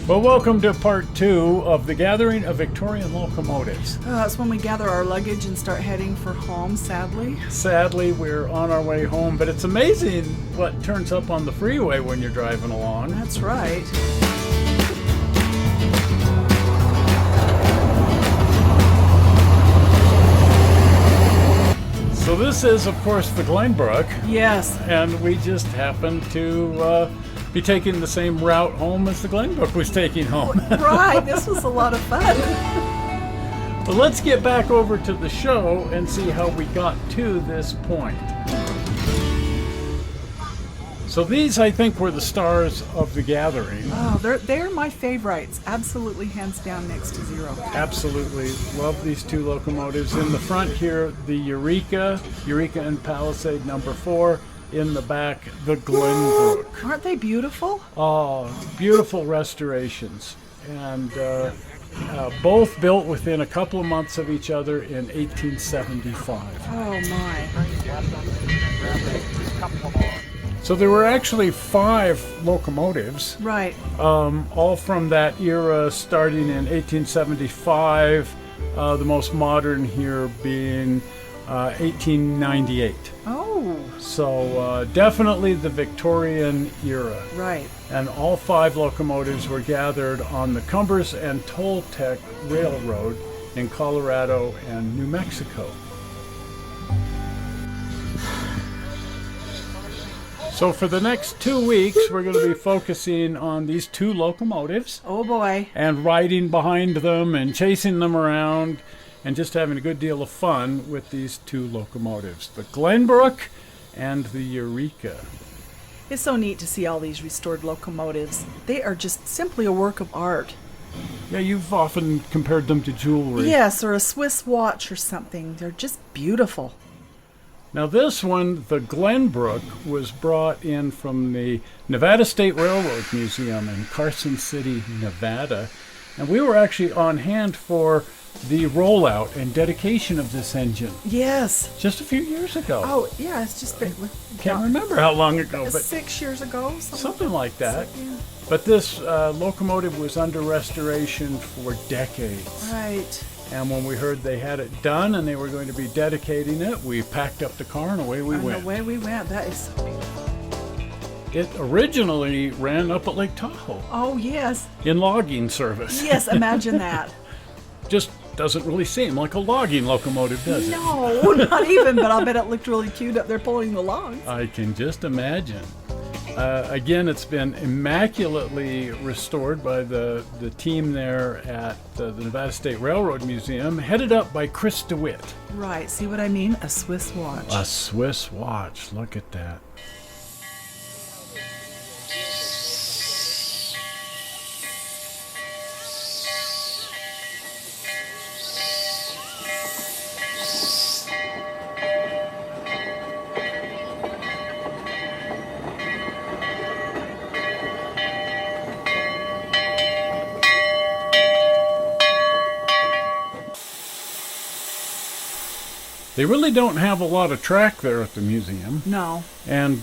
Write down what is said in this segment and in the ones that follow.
Well, welcome to part 2 of the Gathering of Victorian Locomotives. That's when we gather our luggage and start heading for home, sadly. Sadly, we're on our way home, but it's amazing what turns up on the freeway when you're driving along. That's right. So this is, of course, the Glenbrook. Yes. And we just happened to be taking the same route home as the Glenbrook was taking home. Right, this was a lot of fun. But let's get back over to the show and see how we got to this point. So these, I think, were the stars of the gathering. Oh, they're my favorites. Absolutely, hands down, next to zero. Absolutely. Love these two locomotives. In the front here, the Eureka and Palisade number 4. In the back, the Glenbrook. Aren't they beautiful? Oh, beautiful restorations. And both built within a couple of months of each other in 1875. Oh, my. So there were actually 5 locomotives. Right. All from that era, starting in 1875. The most modern here being 1898. Oh. So definitely the Victorian era. Right. And all 5 locomotives were gathered on the Cumbres and Toltec Railroad in Colorado and New Mexico. So for the next 2 weeks, we're going to be focusing on these 2 locomotives. Oh, boy. And riding behind them and chasing them around and just having a good deal of fun with these 2 locomotives, the Glenbrook and the Eureka. It's so neat to see all these restored locomotives. They are just simply a work of art. Yeah, you've often compared them to jewelry. Yes, or a Swiss watch or something. They're just beautiful. Now this one, the Glenbrook, was brought in from the Nevada State Railroad Museum in Carson City, Nevada. And we were actually on hand for the rollout and dedication of this engine. Yes. Just a few years ago. Oh, yeah, it's just been... Can't remember how long ago, but 6 years ago? Something like that. Yeah. But this locomotive was under restoration for decades. Right. And when we heard they had it done and they were going to be dedicating it, we packed up the car and away we went. Away we went. That is so beautiful. It originally ran up at Lake Tahoe. Oh, yes. In logging service. Yes, imagine that. Just doesn't really seem like a logging locomotive, does it? No, not even, but I'll bet it looked really cute up there pulling the logs. I can just imagine. Again, it's been immaculately restored by the team there at the Nevada State Railroad Museum, headed up by Chris DeWitt. Right, see what I mean? A Swiss watch. A Swiss watch, look at that. They really don't have a lot of track there at the museum. No. And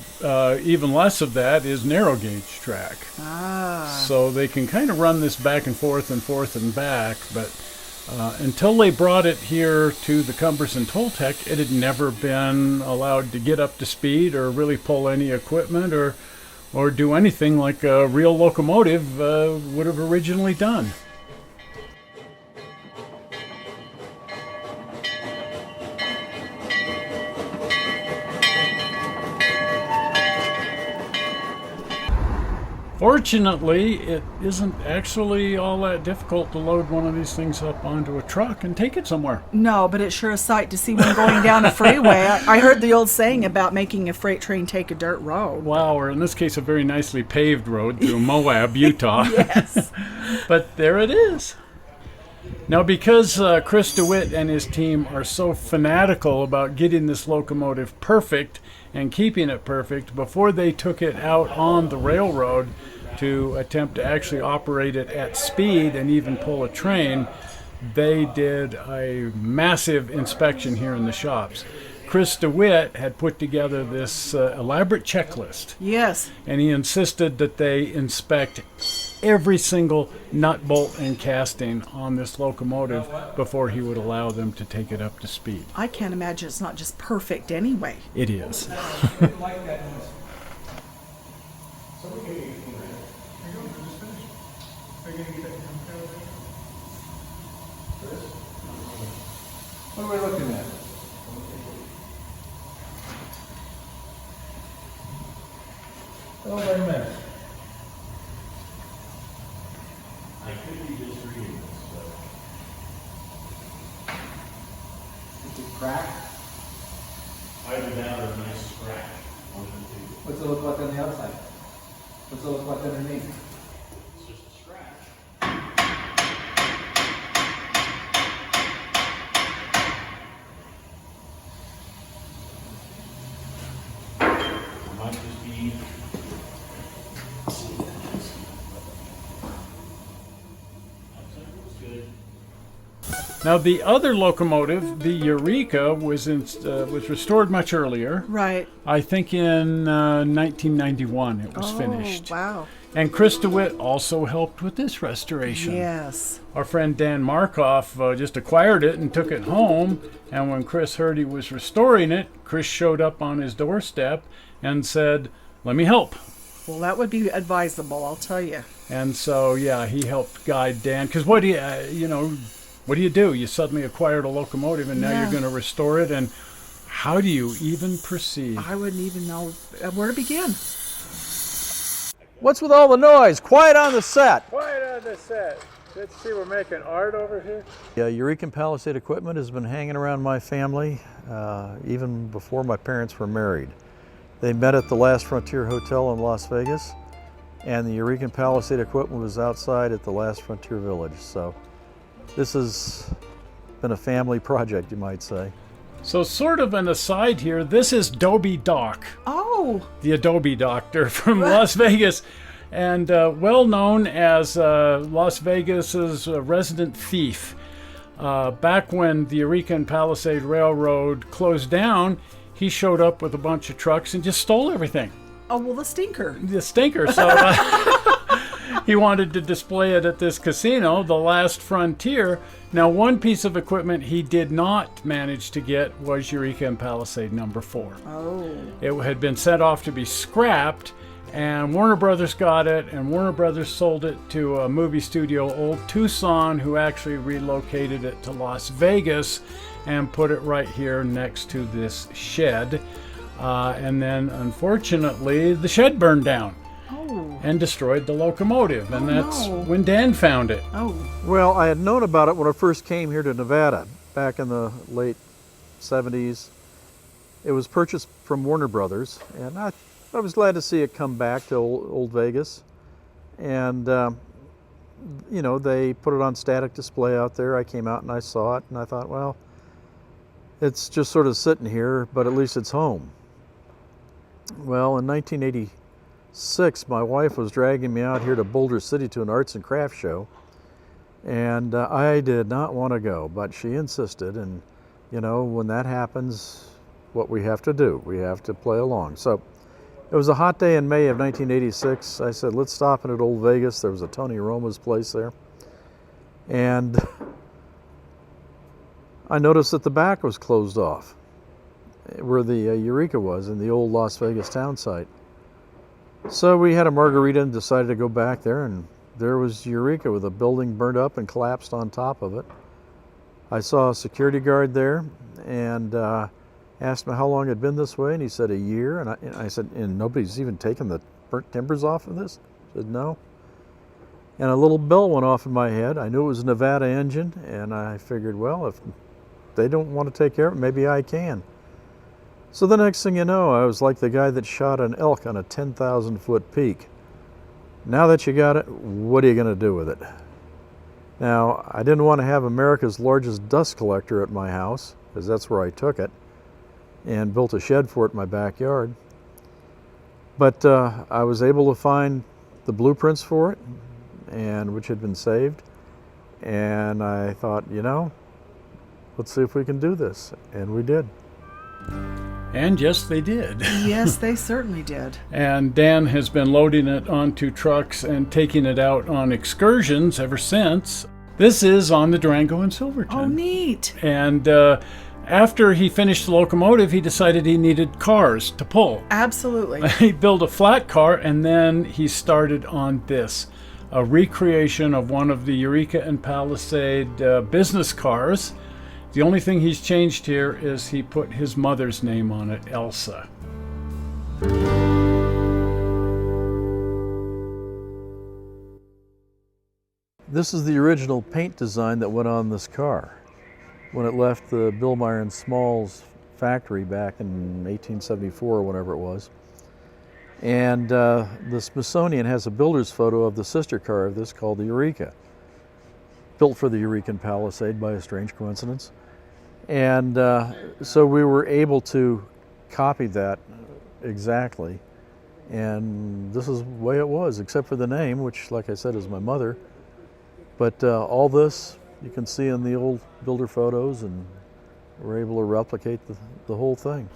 even less of that is narrow gauge track. Ah. So they can kind of run this back and forth and back, but until they brought it here to the Cumbres and Toltec, it had never been allowed to get up to speed or really pull any equipment or do anything like a real locomotive would have originally done. Fortunately, it isn't actually all that difficult to load one of these things up onto a truck and take it somewhere. No, but it's sure a sight to see when going down a freeway. I heard the old saying about making a freight train take a dirt road. Wow, or in this case, a very nicely paved road through Moab, Utah. Yes. But there it is. Now, because Chris DeWitt and his team are so fanatical about getting this locomotive perfect and keeping it perfect, before they took it out on the railroad to attempt to actually operate it at speed and even pull a train, they did a massive inspection here in the shops. Chris DeWitt had put together this elaborate checklist. Yes. And he insisted that they inspect every single nut, bolt, and casting on this locomotive before he would allow them to take it up to speed. I can't imagine it's not just perfect anyway. It is. What are we looking at? Oh, wait a minute. I could be just reading this, but Is it cracked? either that or a nice scratch on the tube. What's it look like on the outside? What's it look like underneath? It's just a scratch. It might just be. Outside looks good. Now, the other locomotive, the Eureka, was restored much earlier. Right. I think in 1991 it was finished. Wow. And Chris DeWitt also helped with this restoration. Yes. Our friend Dan Markoff just acquired it and took it home. And when Chris heard he was restoring it, Chris showed up on his doorstep and said, "Let me help." Well, that would be advisable, I'll tell you. And so, yeah, he helped guide Dan. Because what do you do? You suddenly acquired a locomotive and now Yeah. you're going to restore it. And how do you even proceed? I wouldn't even know where to begin. What's with all the noise? Quiet on the set. Quiet on the set. Let's see, we're making art over here. Eureka and Palisade equipment has been hanging around my family even before my parents were married. They met at the Last Frontier Hotel in Las Vegas, and the Eureka and Palisade equipment was outside at the Last Frontier Village. So this has been a family project, you might say. So, sort of an aside here, this is Dobie Doc, Oh, the Adobe Doctor from Las Vegas, and well known as Las Vegas's resident thief. Back when the Eureka and Palisade Railroad closed down, he showed up with a bunch of trucks and just stole everything. oh well, the stinker. The stinker. So he wanted to display it at this casino, the Last Frontier. Now, one piece of equipment he did not manage to get was Eureka and Palisade number 4. Oh. It had been sent off to be scrapped, and Warner Brothers got it, and Warner Brothers sold it to a movie studio, Old Tucson, who actually relocated it to Las Vegas and put it right here next to this shed. And then, unfortunately, the shed burned down Oh. and destroyed the locomotive, and Oh, that's no. when Dan found it. Oh. Well, I had known about it when I first came here to Nevada back in the late 70s. It was purchased from Warner Brothers, and I was glad to see it come back to old Vegas. And, they put it on static display out there. I came out and I saw it, and I thought, well, it's just sort of sitting here, but at least it's home. Well, in 1986, my wife was dragging me out here to Boulder City to an arts and crafts show, and I did not want to go, but she insisted, and when that happens, what we have to do, we have to play along. So it was a hot day in May of 1986. I said, let's stop in at Old Vegas. There was a Tony Roma's place there, and I noticed that the back was closed off where the Eureka was in the old Las Vegas town site. So we had a margarita and decided to go back there, and there was Eureka with a building burnt up and collapsed on top of it. I saw a security guard there and asked him how long it had been this way, and he said a year. And I said, and nobody's even taken the burnt timbers off of this? He said, no. And a little bell went off in my head. I knew it was a Nevada engine, and I figured, well, if they don't want to take care of it, maybe I can. So the next thing you know, I was like the guy that shot an elk on a 10,000-foot peak. Now that you got it, what are you going to do with it? Now, I didn't want to have America's largest dust collector at my house, because that's where I took it, and built a shed for it in my backyard. But I was able to find the blueprints for it, and which had been saved, and I thought, let's see if we can do this, and we did. And yes, they did. Yes, they certainly did. And Dan has been loading it onto trucks and taking it out on excursions ever since. This is on the Durango and Silverton. Oh, neat. And after he finished the locomotive, he decided he needed cars to pull. Absolutely. He built a flat car, and then he started on this, a recreation of one of the Eureka and Palisade business cars. The only thing he's changed here is he put his mother's name on it, Elsa. This is the original paint design that went on this car when it left the Billmeyer and Smalls factory back in 1874 or whenever it was. And the Smithsonian has a builder's photo of the sister car of this called the Eureka, built for the Eureka and Palisade by a strange coincidence. And so we were able to copy that exactly. And this is the way it was, except for the name, which, like I said, is my mother. But all this you can see in the old builder photos, and we're able to replicate the whole thing.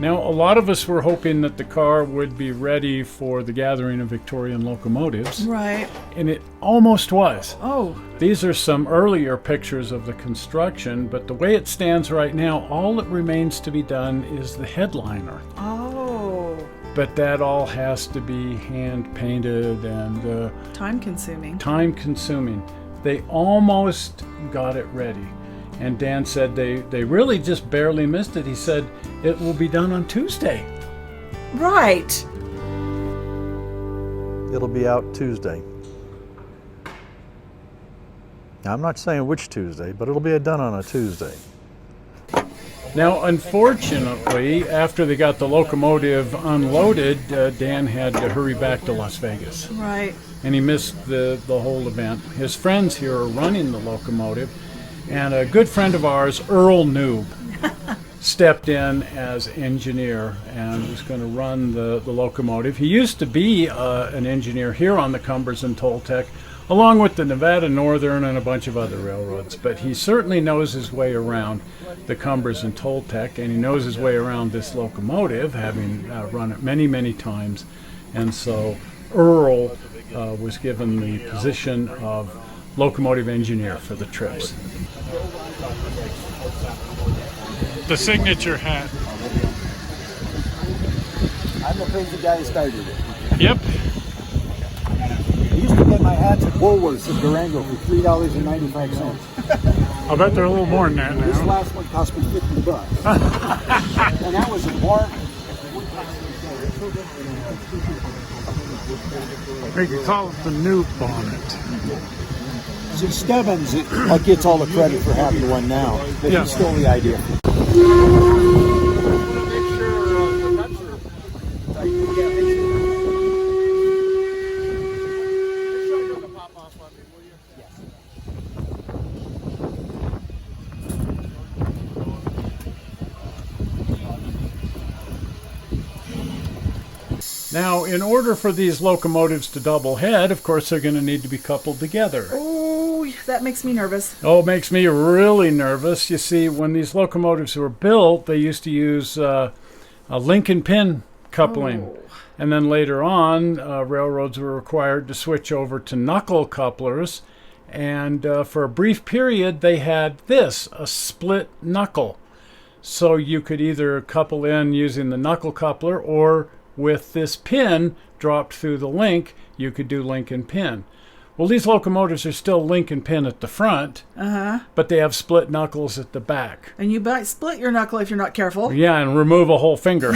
Now, a lot of us were hoping that the car would be ready for the Gathering of Victorian Locomotives. Right. And it almost was. Oh. These are some earlier pictures of the construction, but the way it stands right now, all that remains to be done is the headliner. Oh. But that all has to be hand painted and Time consuming. time consuming. They almost got it ready. And Dan said they really just barely missed it. He said it will be done on Tuesday. Right. It'll be out Tuesday. Now, I'm not saying which Tuesday, but it'll be done on a Tuesday. Now, unfortunately, after they got the locomotive unloaded, Dan had to hurry back to Las Vegas. Right. And he missed the whole event. His friends here are running the locomotive, and a good friend of ours, Earl Noob, stepped in as engineer and was going to run the locomotive. He used to be an engineer here on the Cumbres and Toltec, along with the Nevada Northern and a bunch of other railroads. But he certainly knows his way around the Cumbres and Toltec, and he knows his way around this locomotive, having run it many, many times. And so Earl was given the position of locomotive engineer for the trips. The signature hat. I'm the crazy guy who started it. Yep. I used to get my hats at Woolworths in Durango for $3.95. I bet they're a little more than that This now. last one cost me $50. And that was a bargain. They could call it the new bonnet. See, Stebbins gets all the credit for having one now, but Yeah. he stole the idea. Now, in order for these locomotives to double head, of course, they're going to need to be coupled together. Oh, that makes me nervous. Oh, it makes me really nervous. You see, when these locomotives were built, they used to use a link and pin coupling. Oh. And then later on, railroads were required to switch over to knuckle couplers. And for a brief period, they had this, a split knuckle. So you could either couple in using the knuckle coupler, or with this pin dropped through the link, you could do link and pin. Well, these locomotives are still link and pin at the front, but they have split knuckles at the back. And you might split your knuckle if you're not careful. Yeah, and remove a whole finger.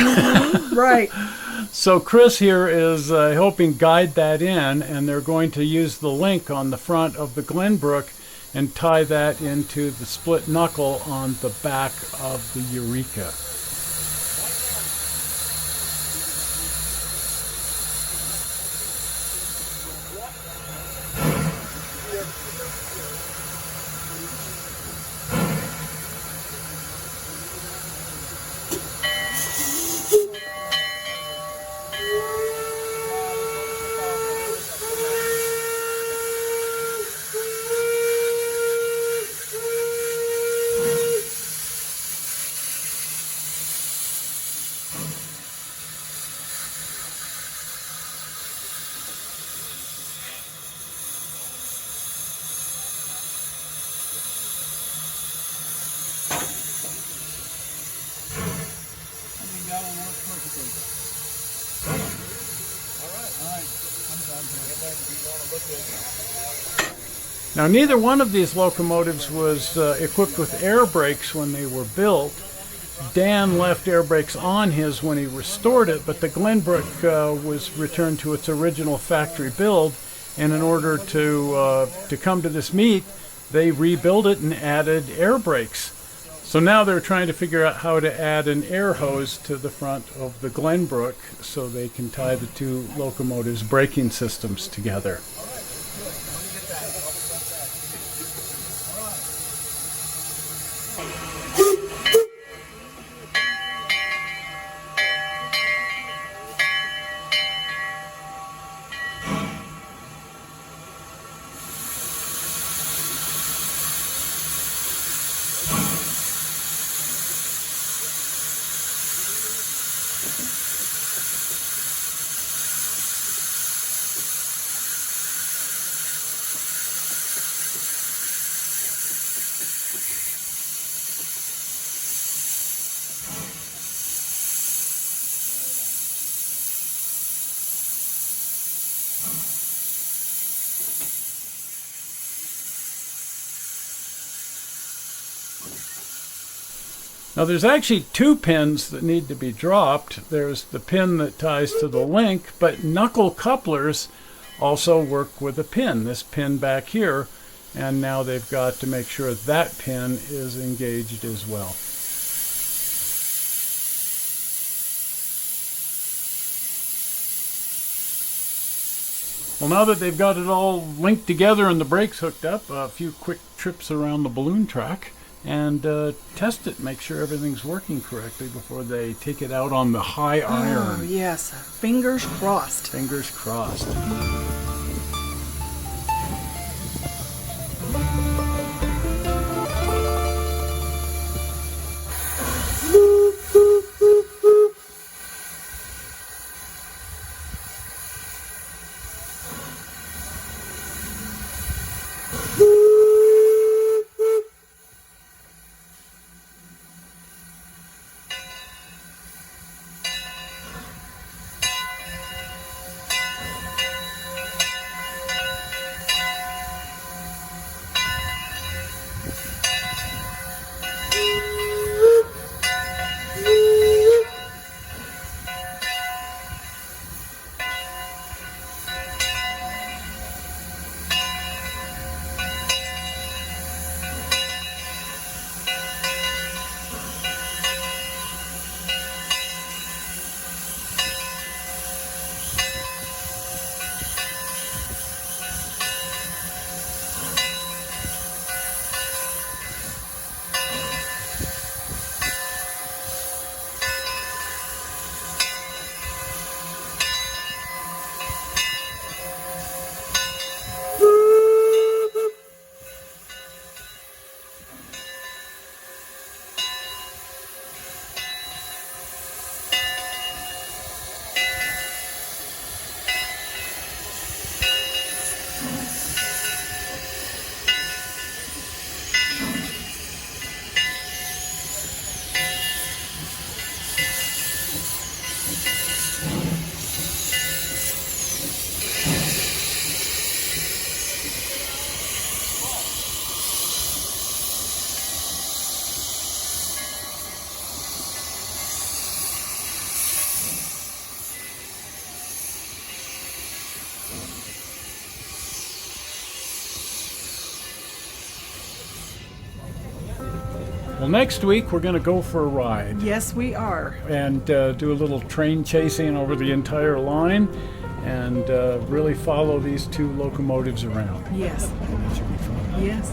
Right. So Chris here is helping guide that in, and they're going to use the link on the front of the Glenbrook and tie that into the split knuckle on the back of the Eureka. Now, neither one of these locomotives was equipped with air brakes when they were built. Dan left air brakes on his when he restored it, but the Glenbrook was returned to its original factory build, and in order to come to this meet, they rebuilt it and added air brakes. So now they're trying to figure out how to add an air hose to the front of the Glenbrook so they can tie the two locomotives' braking systems together. Now there's actually two pins that need to be dropped. There's the pin that ties to the link, but knuckle couplers also work with a pin, this pin back here, and now they've got to make sure that pin is engaged as well. Well, now that they've got it all linked together and the brakes hooked up, a few quick trips around the balloon track and test it, make sure everything's working correctly before they take it out on the high iron. Oh, yes. Fingers crossed. Fingers crossed. Well, next week we're going to go for a ride Yes, we are. and do a little train chasing over the entire line and really follow these two locomotives around. Yes. And that should be fun. Yes.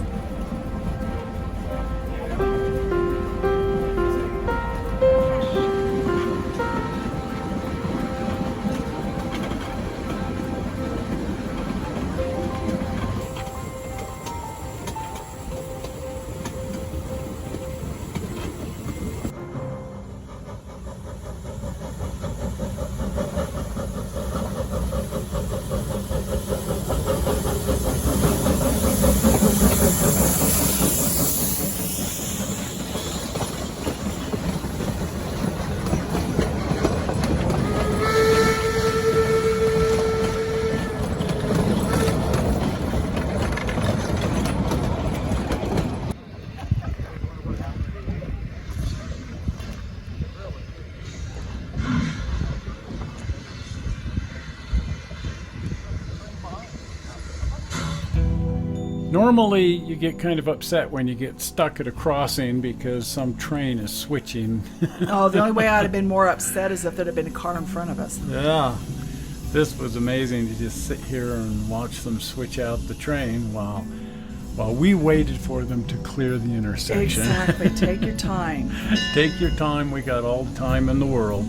Normally, you get kind of upset when you get stuck at a crossing because some train is switching. Oh, the only way I'd have been more upset is if there'd have been a car in front of us. Yeah, this was amazing to just sit here and watch them switch out the train while we waited for them to clear the intersection. Exactly. Take your time. Take your time. We got all the time in the world.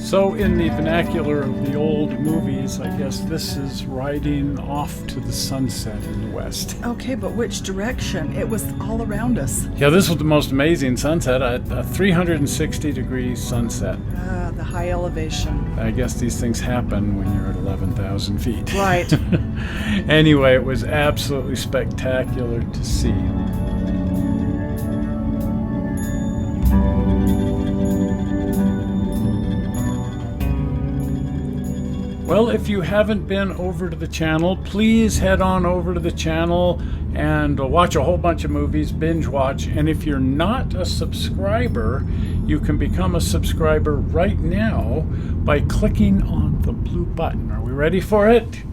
So in the vernacular of the old movies, I guess this is riding off to the sunset in the west. Okay, but which direction? It was all around us. Yeah, this was the most amazing sunset, a 360-degree sunset. The high elevation. I guess these things happen when you're at 11,000 feet. Right. Anyway, it was absolutely spectacular to see. Well, if you haven't been over to the channel, please head on over to the channel and watch a whole bunch of movies, binge watch. And if you're not a subscriber, you can become a subscriber right now by clicking on the blue button. Are we ready for it?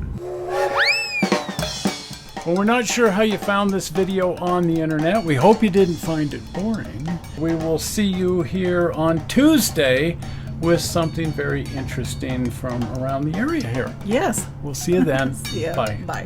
Well, we're not sure how you found this video on the internet. We hope you didn't find it boring. We will see you here on Tuesday with something very interesting from around the area here. Yes. We'll see you then. See ya. Bye. Bye.